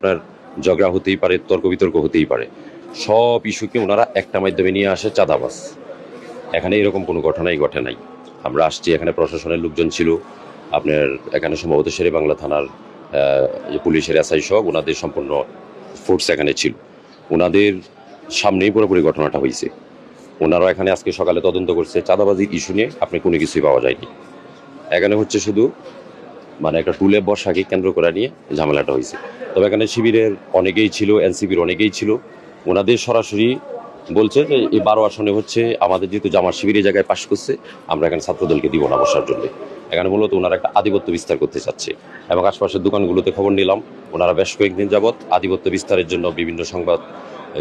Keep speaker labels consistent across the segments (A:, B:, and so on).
A: আপনার ঝগড়া হতেই পারে, তর্ক বিতর্ক হতেই পারে। সব ইস্যুকে ওনারা একটা মাধ্যমে নিয়ে আসে চাঁদাবাজ। এখানে এরকম কোনো ঘটনাই ঘটে নাই। আমরা আসছি, এখানে প্রশাসনের লোকজন ছিল, আপনার এখানে সম্ভবত শেরে বাংলা থানার যে পুলিশের এসআই সহ ওনাদের সম্পূর্ণ ফোর্স এখানে ছিল। ওনাদের সামনেই পুরোপুরি ঘটনাটা হয়েছে। ওনারা এখানে আজকে সকালে তদন্ত করছে, চাঁদাবাজির ইস্যু নিয়ে আপনি কোনো কিছুই পাওয়া যায়নি। এখানে হচ্ছে শুধু মানে একটা টুলে বর্ষাকে কেন্দ্র করে নিয়ে ঝামেলাটা হয়েছে। তবে এখানে শিবিরের অনেকেই ছিল, এনসিপির অনেকেই ছিল। ওনাদের সরাসরি বলছে যে এই 12 আসনে হচ্ছে আমাদের যেহেতু জামাত শিবিরের জায়গায় পাশ করছে, আমরা এখানে ছাত্রদলকে দিব না বসার জন্য। এখানে মূলত ওনারা একটা আধিপত্য বিস্তার করতে চাচ্ছে। এবং আশপাশের দোকানগুলোতে খবর নিলাম, ওনারা বেশ কয়েকদিন যাবৎ আধিপত্য বিস্তারের জন্য বিভিন্ন সংবাদ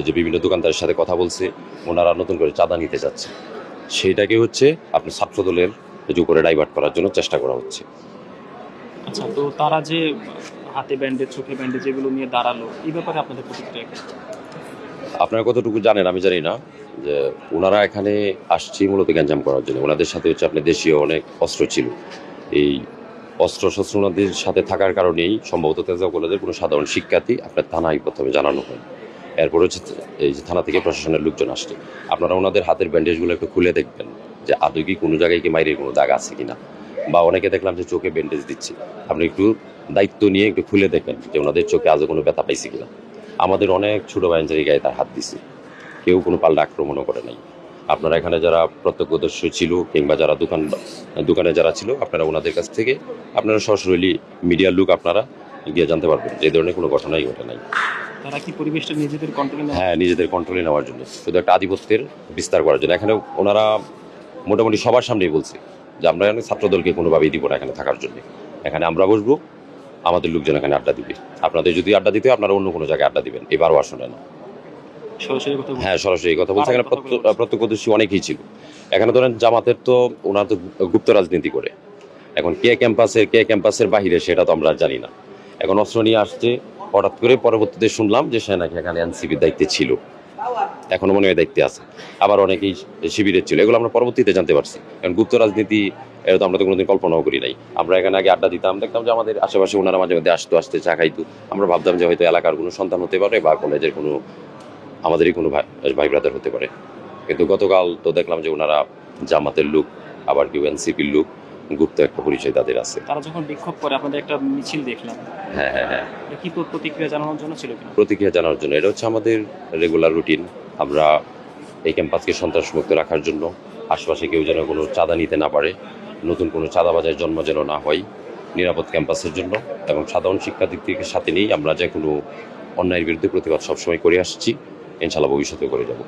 A: যে বিভিন্ন দোকানদারের সাথে কথা বলছে, ওনারা নতুন করে চাঁদা নিতে যাচ্ছে। সেইটাকে হচ্ছে আপনি ছাত্রদলের যে উপরে ডাইভার্ট করার জন্য চেষ্টা করা হচ্ছে।
B: আচ্ছা, তো তারা যে হাতে ব্যান্ডেজ, চোখে ব্যান্ডেজ এগুলো নিয়ে দাঁড়ালো, এই ব্যাপারে আপনাদের প্রতিক্রিয়া কি?
A: আপনারা কতটুকু জানেন আমি জানি না, যে ওনারা এখানে আসছে মূলত গ্যাঞ্জাম করার জন্য। ওনাদের সাথে হচ্ছে আপনার দেশীয় অনেক অস্ত্র ছিল। এই অস্ত্র শস্ত্র ওনাদের সাথে থাকার কারণেই সম্ভবত তেজগাঁও কলেজের কোনো সাধারণ শিক্ষার্থী আপনার থানায় প্রথমে জানানো হয়। এরপর হচ্ছে এই যে থানা থেকে প্রশাসনের লোকজন আসছে। আপনারা ওনাদের হাতের ব্যান্ডেজগুলো একটু খুলে দেখবেন যে আদৌ কি কোনো জায়গায় কি মাইরের কোনো দাগ আছে কিনা, বা অনেকে দেখলাম যে চোখে ব্যান্ডেজ দিচ্ছে। আপনি একটু দায়িত্ব নিয়ে একটু খুলে দেখবেন যে ওনাদের চোখে আজও কোনো ব্যথা পাইছে কিনা। আমাদের অনেক ছোটো বাইনচারি গায়ে তার হাত দিছে, কেউ কোনো পাল্টা আক্রমণও করে নাই। আপনারা এখানে যারা প্রত্যক্ষদর্শী ছিল কিংবা যারা দোকানে যারা ছিল, আপনারা ওনাদের কাছ থেকে আপনারা সরাসরি মিডিয়ার লোক আপনারা গিয়ে জানতে পারবেন যে এই ধরনের কোনো ঘটনাই ঘটে নাই।
B: তারা কি পরিবেশটা নিজেদের কন্ট্রোলে?
A: হ্যাঁ, নিজেদের কন্ট্রোলে নেওয়ার জন্য, শুধু একটা আধিপত্যের বিস্তার করার জন্য। এখানে ওনারা মোটামুটি সবার সামনেই বলছে যে আমরা এখানে ছাত্রদলকে কোনোভাবেই দিব না এখানে থাকার জন্য। এখানে আমরা বসবো, আমাদের লোকজন এখানে আড্ডা দিবে। আপনাদের যদি আড্ডা দিতে হয় আপনারা অন্য কোনো জায়গায় আড্ডা দিবেন, এবারও আসনে না।
B: সরাসরি কথা বলতে?
A: হ্যাঁ, সরাসরি কথা বলছে। এখানে প্রত্যক্ষদর্শী অনেকেই ছিল। এখানে ধরেন জামাতের তো ওনারা তো গুপ্ত রাজনীতি করে। এখন কে ক্যাম্পাসের বাহিরে সেটা তো আমরা জানি না। এখন অস্ত্র নিয়ে আসছে, হঠাৎ করে পরবর্তীতে শুনলাম যে সে নাকি এখানে এনসিপির দায়িত্বে ছিল, এখনো মনে হয় দায়িত্বে আছে। আবার অনেকেই শিবিরের ছিল, এগুলো আমরা পরবর্তীতে জানতে পারছি। কারণ গুপ্ত রাজনীতি এটা তো আমরা তো কোনোদিন কল্পনাও করি নাই। আমরা এখানে আগে আড্ডা দিতাম, দেখতাম যে আমাদের আশেপাশে ওনারা মাঝে মধ্যে আসতে চা খাইতো। আমরা ভাবতাম যে হয়তো এলাকার কোনো সন্তান হতে পারে বা কলেজের কোনো আমাদেরই কোনো ভাই ব্রাদার হতে পারে। কিন্তু গতকাল তো দেখলাম যে ওনারা জামাতের লোক, আবার কেউ এনসিপির লোক, গুপ্ত একটা পরিচয় তাদের আছে।
B: তারা যখন বিক্ষোভ করে, আপনাদের একটা মিছিল দেখলাম,
A: হ্যাঁ হ্যাঁ হ্যাঁ,
B: এটা কি প্রতিক্রিয়া জানানোর জন্য ছিল কিনা?
A: প্রতিক্রিয়া জানার জন্য। এটা হচ্ছে আমাদের রেগুলার রুটিন। আমরা এই ক্যাম্পাসকে সন্ত্রাসমুক্ত রাখার জন্য, আশপাশে কেউ যেন কোনো চাঁদা নিতে না পারে, নতুন কোনো চাঁদাবাজের জন্ম যেন না হয়, নিরাপদ ক্যাম্পাসের জন্য এবং সাধারণ শিক্ষার্থীদের সাথে নিয়েই আমরা যে কোনো অন্যায়ের বিরুদ্ধে প্রতিবাদ সবসময় করে আসছি, ইনশাআল্লাহ ভবিষ্যতেও করে যাব।